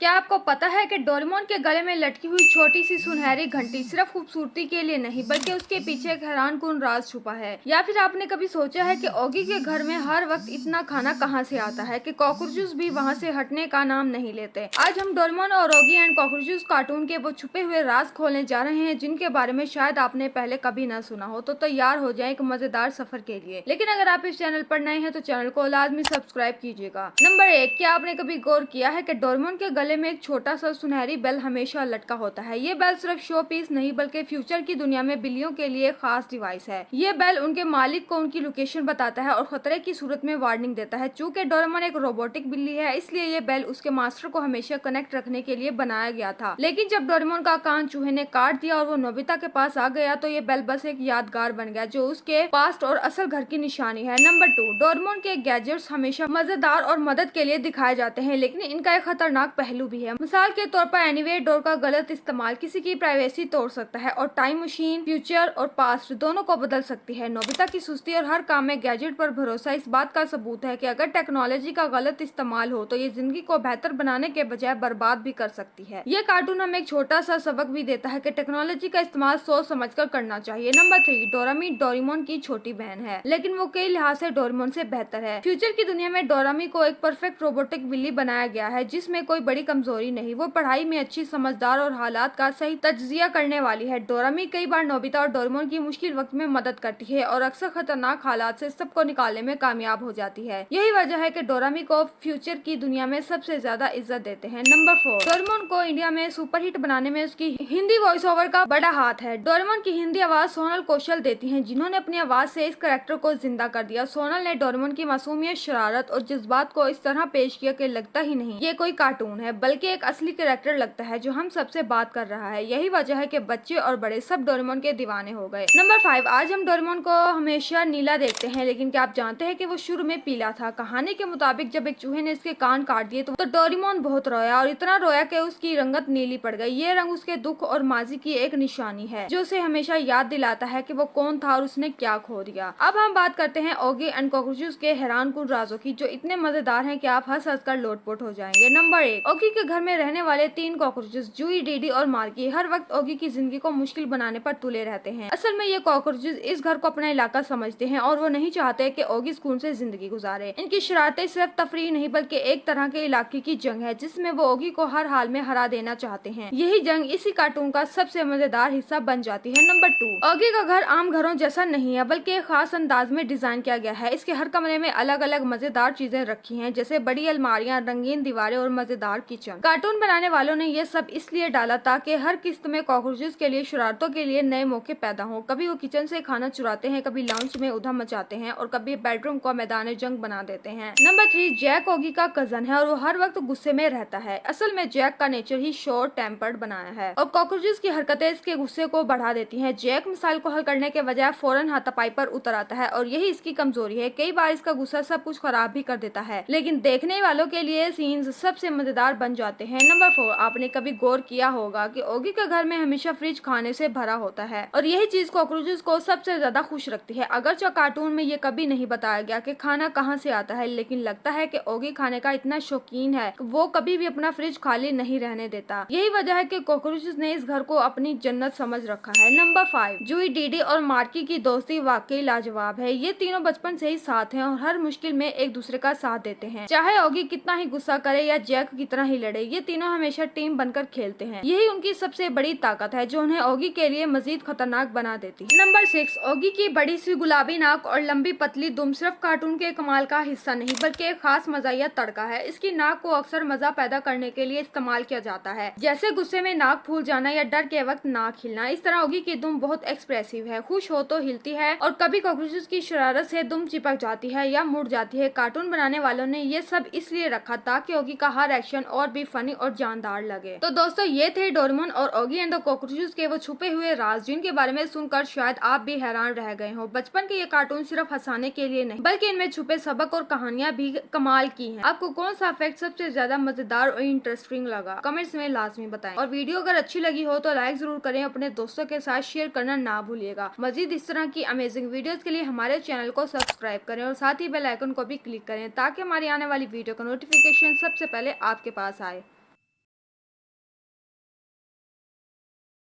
क्या आपको पता है कि डोरेमोन के गले में लटकी हुई छोटी सी सुनहरी घंटी सिर्फ खूबसूरती के लिए नहीं बल्कि उसके पीछे एक हैरानकुन राज छुपा है। या फिर आपने कभी सोचा है कि ओगी के घर में हर वक्त इतना खाना कहाँ से आता है कि कॉकरोचेस भी वहाँ से हटने का नाम नहीं लेते। आज हम डोरेमोन और ओगी एंड कॉकरोचेस कार्टून के वो छुपे हुए राज खोलने जा रहे हैं जिनके बारे में शायद आपने पहले कभी न सुना हो। तो तैयार हो जाए एक मजेदार सफर के लिए। लेकिन अगर आप इस चैनल पर नए हैं तो चैनल को लाजमी सब्सक्राइब कीजिएगा। नंबर 1, क्या आपने कभी गौर किया है कि डोरेमोन के गले में एक छोटा सा सुनहरी बेल हमेशा लटका होता है। ये बेल सिर्फ शो पीस नहीं बल्कि फ्यूचर की दुनिया में बिल्लियों के लिए खास डिवाइस है। ये बेल उनके मालिक को उनकी लोकेशन बताता है और खतरे की सूरत में वार्निंग देता है। चूंकि डोरेमोन एक रोबोटिक बिल्ली है इसलिए ये बेल उसके मास्टर को हमेशा कनेक्ट रखने के लिए बनाया गया था। लेकिन जब डोरेमोन का कान चूहे ने काट दिया और वो नोबिता के पास आ गया तो ये बेल बस एक यादगार बन गया जो उसके पास्ट और असल घर की निशानी है। नंबर 2, डोरेमोन के गैजेट्स हमेशा मजेदार और मदद के लिए दिखाए जाते हैं लेकिन इनका एक खतरनाक पहलू भी है। मिसाल के तौर पर एनीवेयर डोर का गलत इस्तेमाल किसी की प्राइवेसी तोड़ सकता है और टाइम मशीन फ्यूचर और पास्ट दोनों को बदल सकती है। नोबिता की सुस्ती और हर काम में गैजेट पर भरोसा इस बात का सबूत है कि अगर टेक्नोलॉजी का गलत इस्तेमाल हो तो ये जिंदगी को बेहतर बनाने के बजाय बर्बाद भी कर सकती है। ये कार्टून हमें एक छोटा सा सबक भी देता है कि टेक्नोलॉजी का इस्तेमाल सोच समझकर करना चाहिए। नंबर 3, डोरामी डोरेमोन की छोटी बहन है लेकिन वो कई लिहाज से डोरेमोन से बेहतर है। फ्यूचर की दुनिया में डोरामी को एक परफेक्ट रोबोटिक बिल्ली बनाया गया है जिसमें कोई बड़ी कमजोरी नहीं। वो पढ़ाई में अच्छी, समझदार और हालात का सही तज्जिया करने वाली है। डोरामी कई बार नोबिता और डोरेमोन की मुश्किल वक्त में मदद करती है और अक्सर खतरनाक हालात से सबको निकालने में कामयाब हो जाती है। यही वजह है कि डोरामी को फ्यूचर की दुनिया में सबसे ज्यादा इज्जत देते हैं। नंबर 4, डोरेमोन को इंडिया में सुपरहिट बनाने में उसकी हिंदी वॉइस ओवर का बड़ा हाथ है। डोरेमोन की हिंदी आवाज सोनल कौशल देती है जिन्होंने अपनी आवाज से इस कैरेक्टर को जिंदा कर दिया। सोनल ने डोरेमोन की मासूमियत, शरारत और जज्बात को इस तरह पेश किया कि लगता ही नहीं ये कोई कार्टून है बल्कि एक असली कैरेक्टर लगता है जो हम सबसे बात कर रहा है। यही वजह है कि बच्चे और बड़े सब डोरेमोन के दीवाने हो गए। नंबर 5, आज हम डोरेमोन को हमेशा नीला देखते हैं लेकिन क्या आप जानते हैं कि वो शुरू में पीला था। कहानी के मुताबिक जब एक चूहे ने इसके कान काट दिए तो डोरेमोन बहुत रोया और इतना रोया कि उसकी रंगत नीली पड़ गई। ये रंग उसके दुख और माजी की एक निशानी है जो उसे हमेशा याद दिलाता है कि वो कौन था और उसने क्या खो दिया। अब हम बात करते हैं ओगी एंड कॉकरोचेस के हैरानकुन राजों की जो इतने मजेदार हैं कि आप हंस हंस कर लोटपोट हो जाएंगे। नंबर 1, ओगी के घर में रहने वाले 3 कॉकरोचेस जूई, डीडी और मार्की हर वक्त ओगी की जिंदगी को मुश्किल बनाने पर तुले रहते हैं। असल में ये कॉकरोचेस इस घर को अपना इलाका समझते हैं और वो नहीं चाहते कि ओगी सुकून से जिंदगी गुजारे। इनकी शरारतें सिर्फ तफरीह नहीं बल्कि एक तरह के इलाके की जंग है जिसमें वो ओगी को हर हाल में हरा देना चाहते हैं। यही जंग इसी कार्टून का सबसे मजेदार हिस्सा बन जाती है। नंबर 2, ओगी का घर आम घरों जैसा नहीं है बल्कि एक खास अंदाज में डिजाइन किया गया है। इसके हर कमरे में अलग अलग मजेदार चीजें रखी हैं जैसे बड़ी अलमारियां, रंगीन दीवारें और मजेदार किचन। कार्टून बनाने वालों ने ये सब इसलिए डाला ताकि हर किस्त में कॉकरोचेस के लिए शरारतों के लिए नए मौके पैदा हों। कभी वो किचन से खाना चुराते हैं, कभी लाउंज में उधम मचाते हैं और कभी बेडरूम को मैदान जंग बना देते हैं। नंबर 3, जैक ओगी का कजन है और वो हर वक्त गुस्से में रहता है। असल में जैक का नेचर ही शॉर्ट टेम्पर्ड बनाया है और कॉकरोचेस की हरकतें इसके गुस्से को बढ़ा देती हैं। जैक मिसाइल को हल करने के बजाय फौरन हाथापाई पर उतर आता है और यही इसकी कमजोरी है। कई बार इसका गुस्सा सब कुछ खराब भी कर देता है लेकिन देखने वालों के लिए सीन्स सबसे मजेदार बन जाते हैं। नंबर 4, आपने कभी गौर किया होगा कि ओगी के घर में हमेशा फ्रिज खाने से भरा होता है और यही चीज कॉकरोचेस को सबसे ज्यादा खुश रखती है। अगरचे कार्टून में ये कभी नहीं बताया गया कि खाना कहाँ से आता है लेकिन लगता है कि ओगी खाने का इतना शौकीन है कि वो कभी भी अपना फ्रिज खाली नहीं रहने देता। यही वजह है कि कॉकरोचेस ने इस घर को अपनी जन्नत समझ रखा है। नंबर 5, जूई, डीडी और मार्की की दोस्ती वाकई लाजवाब है। ये तीनों बचपन से ही साथ हैं और हर मुश्किल में एक दूसरे का साथ देते हैं। चाहे ओगी कितना ही गुस्सा करे या जैक की तरह ही लड़े, ये तीनों हमेशा टीम बनकर खेलते हैं। यही उनकी सबसे बड़ी ताकत है जो उन्हें ओगी के लिए मजीद खतरनाक बना देती है। नंबर 6, ओगी की बड़ी सी गुलाबी नाक और लंबी पतली दुम सिर्फ कार्टून के कमाल का हिस्सा नहीं बल्कि एक खास मजाया तड़का है। इसकी नाक को अक्सर मजा पैदा करने के लिए इस्तेमाल किया जाता है जैसे गुस्से में नाक फूल जाना या डर के वक्त नाक हिलना। इस तरह ओगी की दुम बहुत एक्सप्रेसिव है, खुश हो तो हिलती है और कभी कॉकरोचेस की शरारत से दुम चिपक जाती है या मुड़ जाती है। कार्टून बनाने वालों ने ये सब इसलिए रखा ताकि ओगी का हर एक्शन और भी फनी और जानदार लगे। तो दोस्तों ये थे डोरेमोन और ओगी एंड द कॉकरोचेस के वो छुपे हुए राज जिनके बारे में सुनकर शायद आप भी हैरान रह गए हो। बचपन के ये कार्टून सिर्फ हंसाने के लिए नहीं बल्कि इनमें छुपे सबक और कहानियां भी कमाल की हैं। आपको कौन सा फैक्ट सबसे ज्यादा मजेदार और इंटरेस्टिंग लगा कमेंट्स में लाजमी बताएं और वीडियो अगर अच्छी लगी हो तो लाइक जरूर करें, अपने दोस्तों के साथ शेयर करना ना भूलिएगा। मजीद इस तरह की अमेजिंग वीडियोस के लिए हमारे चैनल को सब्सक्राइब करें और साथ ही बेल आइकन को भी क्लिक करें ताकि हमारी आने वाली वीडियो का नोटिफिकेशन सबसे पहले आपके पास आए।